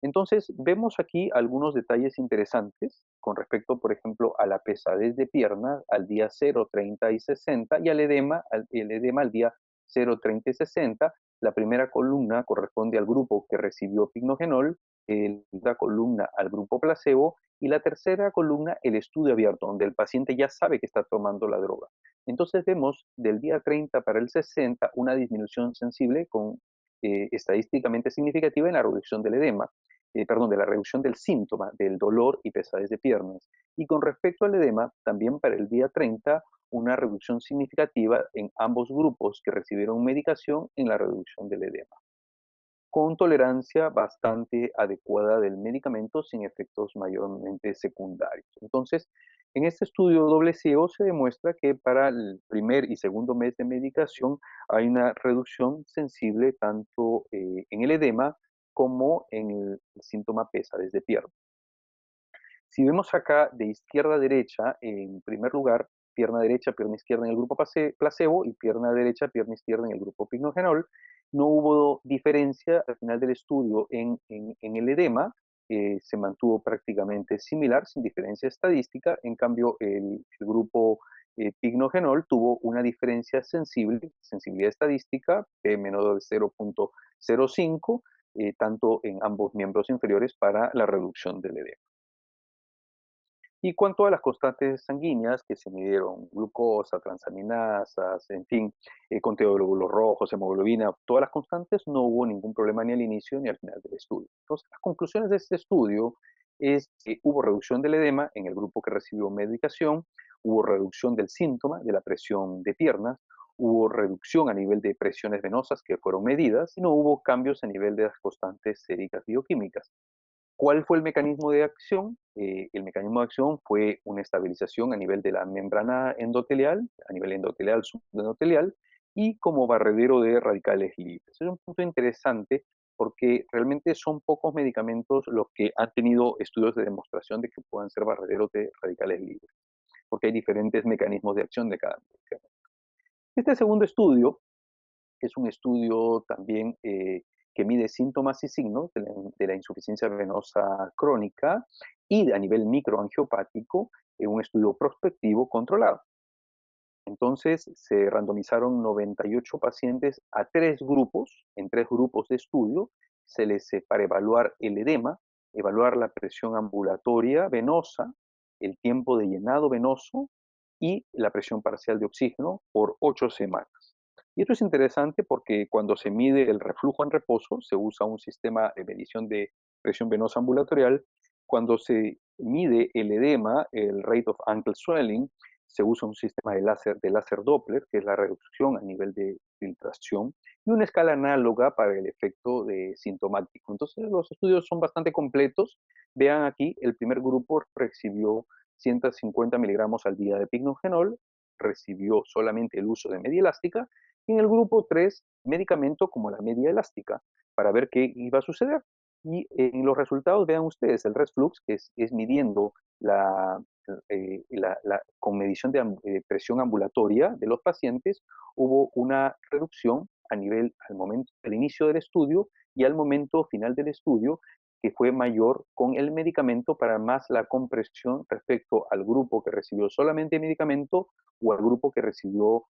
Entonces, vemos aquí algunos detalles interesantes con respecto, por ejemplo, a la pesadez de pierna al día 0, 30 y 60, y al edema, el edema al día 0, 30 y 60. La primera columna corresponde al grupo que recibió pignogenol, la columna al grupo placebo y la tercera columna el estudio abierto, donde el paciente ya sabe que está tomando la droga. Entonces vemos del día 30 para el 60 una disminución sensible estadísticamente significativa en la reducción del edema, perdón, de la reducción del síntoma, del dolor y pesadez de piernas. Y con respecto al edema, también para el día 30 una reducción significativa en ambos grupos que recibieron medicación en la reducción del edema, con tolerancia bastante adecuada del medicamento sin efectos mayormente secundarios. Entonces, en este estudio doble ciego se demuestra que para el primer y segundo mes de medicación hay una reducción sensible tanto en el edema como en el síntoma pesadez de pierna. Si vemos acá de izquierda a derecha, en primer lugar, pierna derecha, pierna izquierda en el grupo placebo y pierna derecha, pierna izquierda en el grupo pignogenol, no hubo diferencia al final del estudio en el edema, se mantuvo prácticamente similar, sin diferencia estadística. En cambio, el grupo pignogenol tuvo una diferencia sensibilidad estadística, menor de 0.05, tanto en ambos miembros inferiores para la reducción del edema. Y cuanto a las constantes sanguíneas que se midieron, glucosa, transaminasas, en fin, conteo de glóbulos rojos, hemoglobina, todas las constantes, no hubo ningún problema ni al inicio ni al final del estudio. Entonces, las conclusiones de este estudio es que hubo reducción del edema en el grupo que recibió medicación, hubo reducción del síntoma de la presión de piernas, hubo reducción a nivel de presiones venosas que fueron medidas y no hubo cambios a nivel de las constantes séricas bioquímicas. ¿Cuál fue el mecanismo de acción? El mecanismo de acción fue una estabilización a nivel de la membrana endotelial, a nivel endotelial, subendotelial, y como barredero de radicales libres. Es un punto interesante porque realmente son pocos medicamentos los que han tenido estudios de demostración de que puedan ser barrederos de radicales libres, porque hay diferentes mecanismos de acción de cada medicamento. Este segundo estudio es un estudio también que mide síntomas y signos de la insuficiencia venosa crónica y a nivel microangiopático, un estudio prospectivo controlado. Entonces se randomizaron 98 pacientes a en tres grupos de estudio. Se les para evaluar el edema, evaluar la presión ambulatoria venosa, el tiempo de llenado venoso y la presión parcial de oxígeno por 8 semanas. Y esto es interesante porque cuando se mide el reflujo en reposo, se usa un sistema de medición de presión venosa ambulatorial. Cuando se mide el edema, el rate of ankle swelling, se usa un sistema de láser Doppler, que es la reducción a nivel de filtración, y una escala análoga para el efecto de sintomático. Entonces, los estudios son bastante completos. Vean aquí, el primer grupo recibió 150 miligramos al día de pignogenol, recibió solamente el uso de media elástica, y en el grupo 3, medicamento como la media elástica, para ver qué iba a suceder. Y en los resultados, vean ustedes, el reflux, que es midiendo con medición de presión ambulatoria de los pacientes, hubo una reducción al momento del inicio del estudio y al momento final del estudio, que fue mayor con el medicamento para más la compresión respecto al grupo que recibió solamente medicamento o al grupo que recibió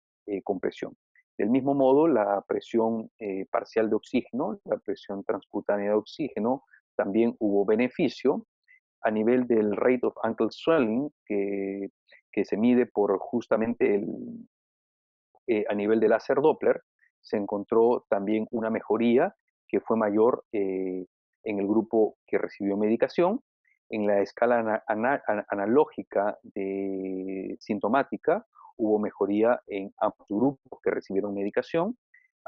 compresión. Del mismo modo, la presión parcial de oxígeno, la presión transcutánea de oxígeno, también hubo beneficio a nivel del rate of ankle swelling, que se mide por justamente a nivel del láser Doppler. Se encontró también una mejoría que fue mayor en el grupo que recibió medicación. En la escala analógica de sintomática hubo mejoría en ambos grupos que recibieron medicación.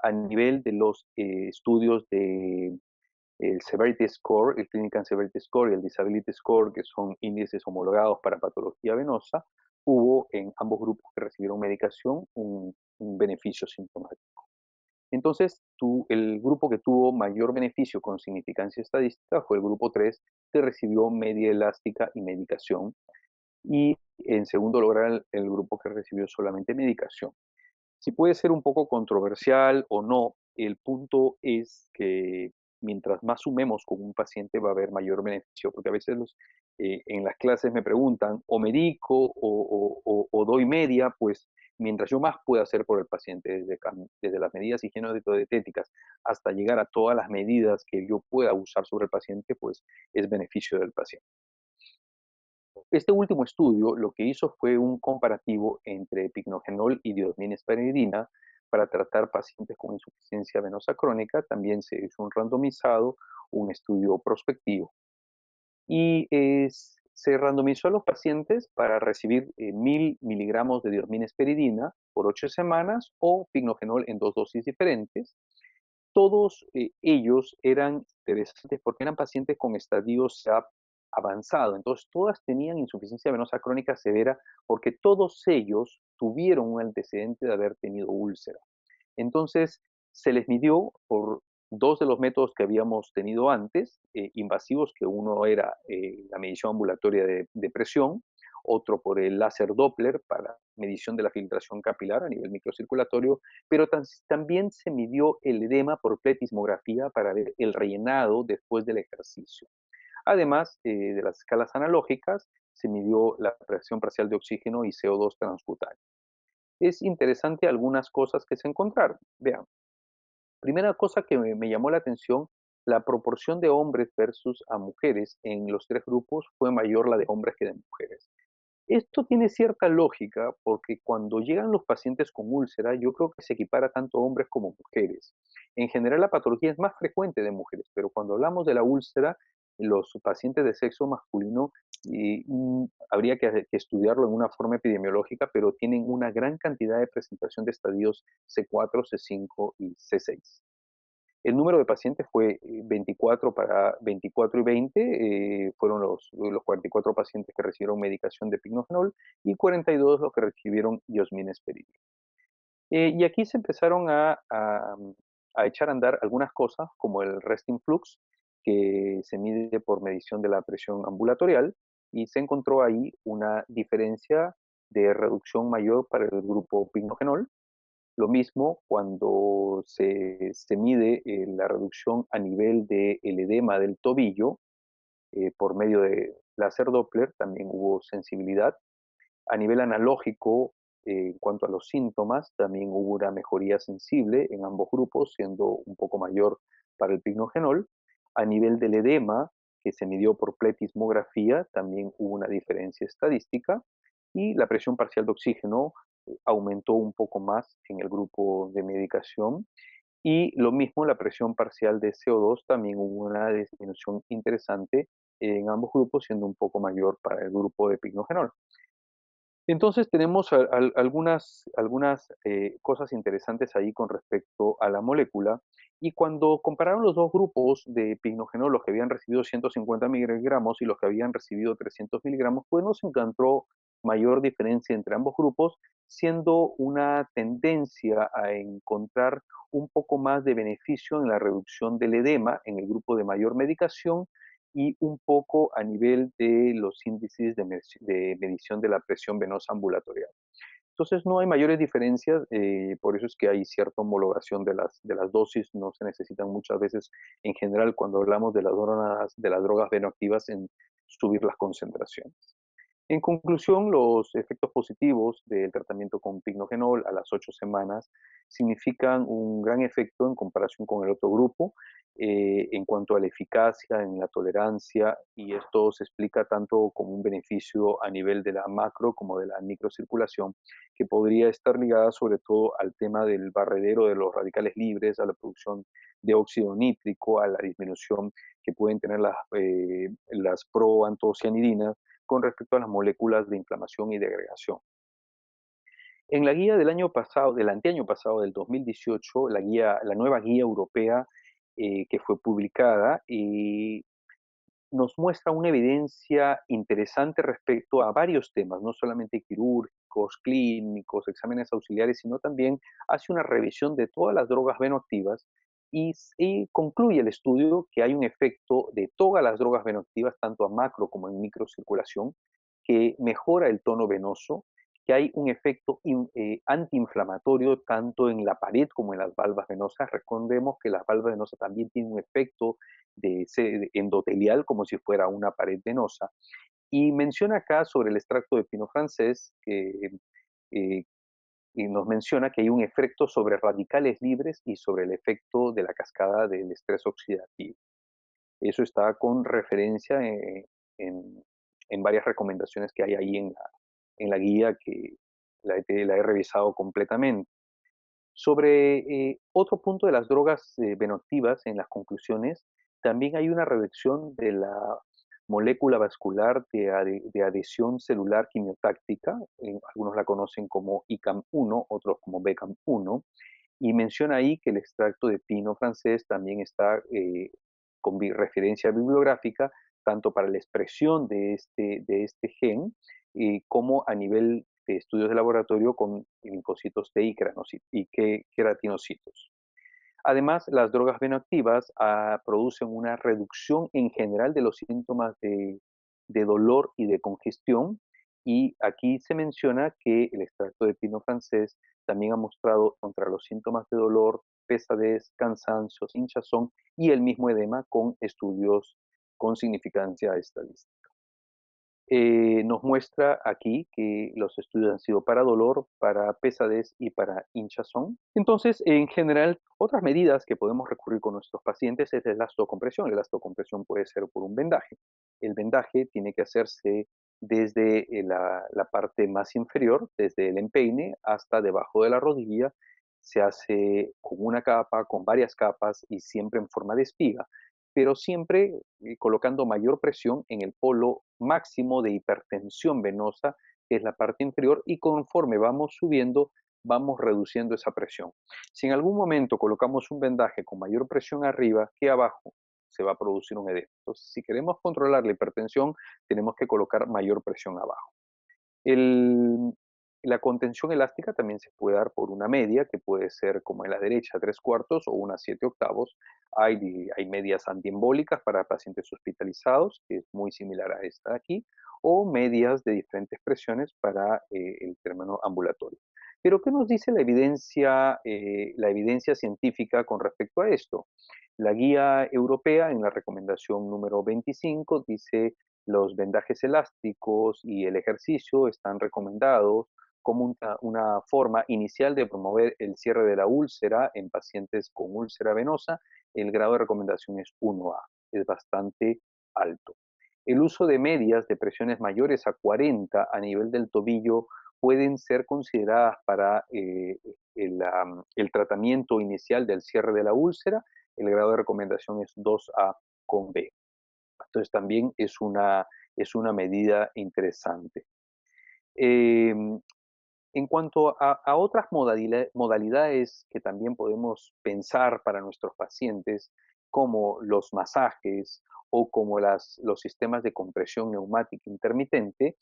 A nivel de los estudios de el Severity Score, el Clinical Severity Score y el Disability Score, que son índices homologados para patología venosa, hubo en ambos grupos que recibieron medicación un beneficio sintomático. Entonces, el grupo que tuvo mayor beneficio con significancia estadística fue el grupo 3, que recibió media elástica y medicación. Y en segundo lugar, el grupo que recibió solamente medicación. Si puede ser un poco controversial o no, el punto es que mientras más sumemos con un paciente va a haber mayor beneficio, porque a veces en las clases me preguntan o medico o doy media, pues mientras yo más pueda hacer por el paciente, desde las medidas higiénico-dietéticas hasta llegar a todas las medidas que yo pueda usar sobre el paciente, pues es beneficio del paciente. Este último estudio lo que hizo fue un comparativo entre picnogenol y diosminesparidina para tratar pacientes con insuficiencia venosa crónica. También se hizo un randomizado, un estudio prospectivo. Y se randomizó a los pacientes para recibir 1000 miligramos de diosminesperidina por 8 semanas o picnogenol en dos dosis diferentes. Todos ellos eran interesantes porque eran pacientes con estadio SEAP avanzado, entonces todas tenían insuficiencia venosa crónica severa porque todos ellos tuvieron un antecedente de haber tenido úlcera. Entonces se les midió por dos de los métodos que habíamos tenido antes, invasivos, que uno era la medición ambulatoria de presión, otro por el láser Doppler para medición de la filtración capilar a nivel microcirculatorio, pero también se midió el edema por pletismografía para ver el rellenado después del ejercicio. Además de las escalas analógicas, se midió la presión parcial de oxígeno y CO2 transcutáneo. Es interesante algunas cosas que se encontraron. Vean, primera cosa que me llamó la atención, la proporción de hombres versus a mujeres en los tres grupos fue mayor la de hombres que de mujeres. Esto tiene cierta lógica porque cuando llegan los pacientes con úlcera, yo creo que se equipara tanto hombres como mujeres. En general, la patología es más frecuente de mujeres, pero cuando hablamos de la úlcera, los pacientes de sexo masculino habría que estudiarlo en una forma epidemiológica, pero tienen una gran cantidad de presentación de estadios C4, C5 y C6. El número de pacientes fue 24 para 24 y 20, fueron los 44 pacientes que recibieron medicación de picnogenol y 42 los que recibieron diosminesperidina. Y aquí se empezaron a echar a andar algunas cosas, como el resting flux, que se mide por medición de la presión ambulatorial, y se encontró ahí una diferencia de reducción mayor para el grupo picnogenol. Lo mismo cuando se mide la reducción a nivel del edema del tobillo por medio de láser Doppler, también hubo sensibilidad. A nivel analógico, en cuanto a los síntomas, también hubo una mejoría sensible en ambos grupos, siendo un poco mayor para el picnogenol. A nivel del edema, que se midió por pletismografía, también hubo una diferencia estadística. Y la presión parcial de oxígeno aumentó un poco más en el grupo de medicación. Y lo mismo la presión parcial de CO2, también hubo una disminución interesante en ambos grupos, siendo un poco mayor para el grupo de picnogenol. Entonces tenemos algunas cosas interesantes ahí con respecto a la molécula, y cuando compararon los dos grupos de pignogenol, los que habían recibido 150 miligramos y los que habían recibido 300 miligramos, pues no se encontró mayor diferencia entre ambos grupos, siendo una tendencia a encontrar un poco más de beneficio en la reducción del edema en el grupo de mayor medicación y un poco a nivel de los índices de medición de la presión venosa ambulatorial. Entonces no hay mayores diferencias, por eso es que hay cierta homologación de las dosis, no se necesitan muchas veces en general cuando hablamos de las drogas venoactivas en subir las concentraciones. En conclusión, los efectos positivos del tratamiento con picnogenol a las 8 semanas significan un gran efecto en comparación con el otro grupo en cuanto a la eficacia, en la tolerancia, y esto se explica tanto como un beneficio a nivel de la macro como de la microcirculación, que podría estar ligada sobre todo al tema del barredero de los radicales libres, a la producción de óxido nítrico, a la disminución que pueden tener las proantocianidinas con respecto a las moléculas de inflamación y de agregación. En la guía del año pasado, del anteaño pasado, del 2018, la nueva guía europea que fue publicada, nos muestra una evidencia interesante respecto a varios temas, no solamente quirúrgicos, clínicos, exámenes auxiliares, sino también hace una revisión de todas las drogas venoactivas y concluye el estudio que hay un efecto de todas las drogas venoactivas, tanto a macro como en microcirculación, que mejora el tono venoso, que hay un efecto antiinflamatorio tanto en la pared como en las valvas venosas. Recordemos que las valvas venosas también tienen un efecto de endotelial, como si fuera una pared venosa. Y menciona acá sobre el extracto de pino francés, eh, y nos menciona que hay un efecto sobre radicales libres y sobre el efecto de la cascada del estrés oxidativo. Eso está con referencia en, en varias recomendaciones que hay ahí en la guía que la he revisado completamente. Sobre otro punto de las drogas venoactivas, en las conclusiones, también hay una reducción de la molécula vascular de adhesión celular quimiotáctica, algunos la conocen como ICAM1, otros como BECAM1, y menciona ahí que el extracto de pino francés también está con referencia bibliográfica, tanto para la expresión de este gen, como a nivel de estudios de laboratorio con linfocitos T y queratinocitos. Además, las drogas venoactivas producen una reducción en general de los síntomas de dolor y de congestión. Y aquí se menciona que el extracto de pino francés también ha mostrado contra los síntomas de dolor, pesadez, cansancio, hinchazón y el mismo edema con estudios con significancia estadística. Nos muestra aquí que los estudios han sido para dolor, para pesadez y para hinchazón. Entonces, en general, otras medidas que podemos recurrir con nuestros pacientes es la elastocompresión. La elastocompresión puede ser por un vendaje. El vendaje tiene que hacerse desde la parte más inferior, desde el empeine hasta debajo de la rodilla. Se hace con una capa, con varias capas y siempre en forma de espiga, pero siempre colocando mayor presión en el polo máximo de hipertensión venosa, que es la parte inferior, y conforme vamos subiendo, vamos reduciendo esa presión. Si en algún momento colocamos un vendaje con mayor presión arriba que abajo, se va a producir un edema. Entonces, si queremos controlar la hipertensión, tenemos que colocar mayor presión abajo. El- la contención elástica también se puede dar por una media, que puede ser como en la derecha, 3/4 o una 7/8. Hay medias antiembólicas para pacientes hospitalizados, que es muy similar a esta de aquí, o medias de diferentes presiones para el término ambulatorio. Pero, ¿qué nos dice la evidencia científica con respecto a esto? La guía europea, en la recomendación número 25, dice los vendajes elásticos y el ejercicio están recomendados como una forma inicial de promover el cierre de la úlcera en pacientes con úlcera venosa. El grado de recomendación es 1A, es bastante alto. El uso de medias de presiones mayores a 40 a nivel del tobillo pueden ser consideradas para el tratamiento inicial del cierre de la úlcera. El grado de recomendación es 2A con B. Entonces también es una medida interesante. Em, en cuanto a otras modalidades que también podemos pensar para nuestros pacientes, como los masajes o como los sistemas de compresión neumática intermitente,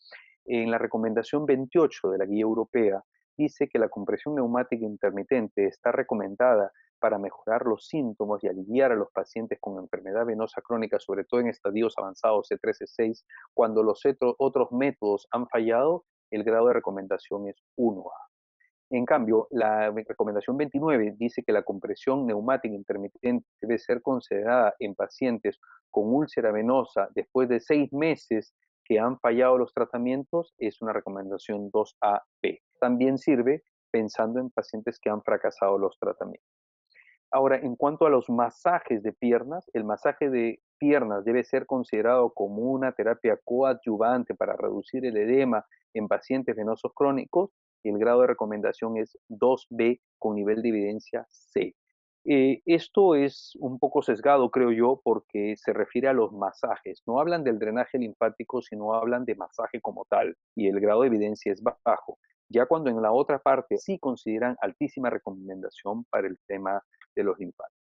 en la recomendación 28 de la Guía Europea dice que la compresión neumática intermitente está recomendada para mejorar los síntomas y aliviar a los pacientes con enfermedad venosa crónica, sobre todo en estadios avanzados C3, C6, cuando los otros métodos han fallado. El grado de recomendación es 1A. En cambio, la recomendación 29 dice que la compresión neumática intermitente debe ser considerada en pacientes con úlcera venosa después de 6 meses que han fallado los tratamientos. Es una recomendación 2AB. También sirve pensando en pacientes que han fracasado los tratamientos. Ahora, en cuanto a los masajes de piernas, el masaje de piernas debe ser considerado como una terapia coadyuvante para reducir el edema en pacientes venosos crónicos. El grado de recomendación es 2B con nivel de evidencia C. Esto es un poco sesgado, creo yo, porque se refiere a los masajes. No hablan del drenaje linfático, sino hablan de masaje como tal, y el grado de evidencia es bajo. Ya cuando en la otra parte sí consideran altísima recomendación para el tema de los linfáticos.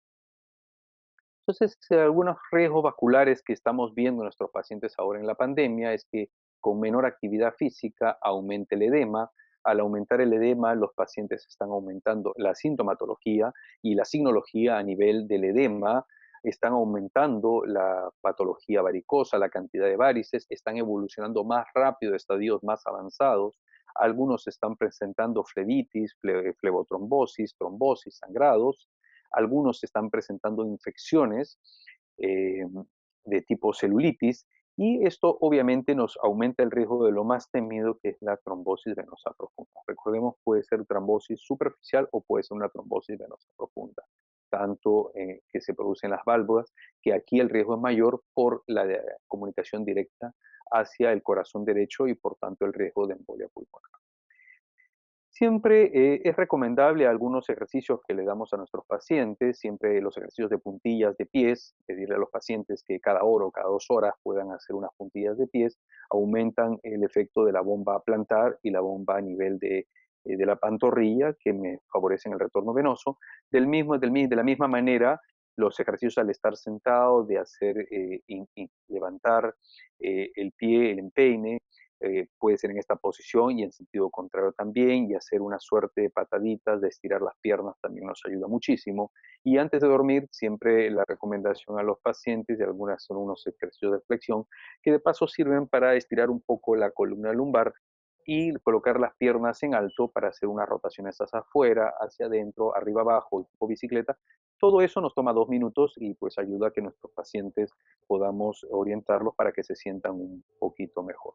Entonces, algunos riesgos vasculares que estamos viendo en nuestros pacientes ahora en la pandemia es que con menor actividad física aumente el edema. Al aumentar el edema, los pacientes están aumentando la sintomatología y la signología a nivel del edema, están aumentando la patología varicosa, la cantidad de varices, están evolucionando más rápido, estadios más avanzados. algunos están presentando flebitis, flebotrombosis, trombosis, sangrados, algunos están presentando infecciones eh, de tipo celulitis y esto obviamente nos aumenta el riesgo de lo más temido que es la trombosis venosa profunda. Recordemos, puede ser trombosis superficial o puede ser una trombosis venosa profunda, tanto que se produce en las válvulas, que aquí el riesgo es mayor por la comunicación directa hacia el corazón derecho y por tanto el riesgo de embolia pulmonar. Siempre es recomendable algunos ejercicios que le damos a nuestros pacientes, siempre los ejercicios de puntillas de pies, pedirle a los pacientes que cada hora o cada 2 horas puedan hacer unas puntillas de pies, aumentan el efecto de la bomba plantar y la bomba a nivel de la pantorrilla, que me favorecen el retorno venoso. De la misma manera, los ejercicios al estar sentado, de hacer, levantar el pie, el empeine, puede ser en esta posición y en sentido contrario también, y hacer una suerte de pataditas, de estirar las piernas también nos ayuda muchísimo. Y antes de dormir, siempre la recomendación a los pacientes, de algunas son unos ejercicios de flexión, que de paso sirven para estirar un poco la columna lumbar y colocar las piernas en alto para hacer unas rotaciones hacia afuera, hacia adentro, arriba abajo, tipo bicicleta. Todo eso nos toma 2 minutos y pues ayuda a que nuestros pacientes podamos orientarlos para que se sientan un poquito mejor.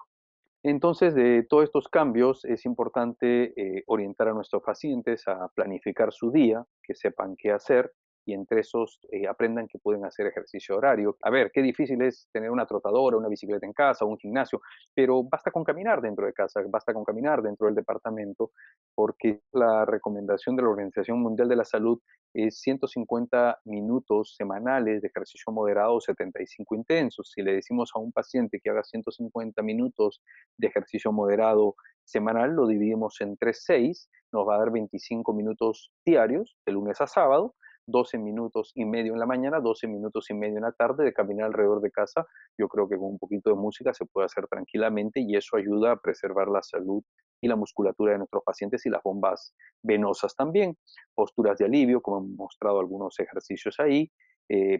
Entonces, de todos estos cambios es importante orientar a nuestros pacientes a planificar su día, que sepan qué hacer y entre esos aprendan que pueden hacer ejercicio horario. A ver, qué difícil es tener una trotadora, una bicicleta en casa, un gimnasio, pero basta con caminar dentro de casa, basta con caminar dentro del departamento, porque la recomendación de la Organización Mundial de la Salud es 150 minutos semanales de ejercicio moderado, 75 intensos. Si le decimos a un paciente que haga 150 minutos de ejercicio moderado semanal, lo dividimos entre 6, nos va a dar 25 minutos diarios, de lunes a sábado, 12 minutos y medio en la mañana, 12 minutos y medio en la tarde de caminar alrededor de casa. Yo creo que con un poquito de música se puede hacer tranquilamente y eso ayuda a preservar la salud y la musculatura de nuestros pacientes y las bombas venosas también. Posturas de alivio, como hemos mostrado algunos ejercicios ahí,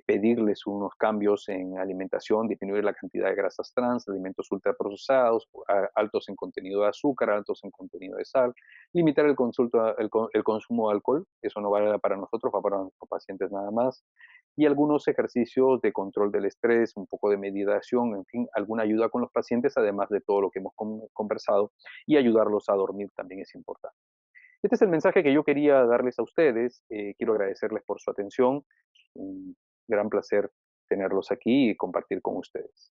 pedirles unos cambios en alimentación, disminuir la cantidad de grasas trans, alimentos ultraprocesados, altos en contenido de azúcar, altos en contenido de sal, limitar el consumo de alcohol, eso no vale para nosotros, va para nuestros pacientes nada más, y algunos ejercicios de control del estrés, un poco de meditación, en fin, alguna ayuda con los pacientes, además de todo lo que hemos conversado, y ayudarlos a dormir también es importante. Este es el mensaje que yo quería darles a ustedes. Quiero agradecerles por su atención. Un gran placer tenerlos aquí y compartir con ustedes.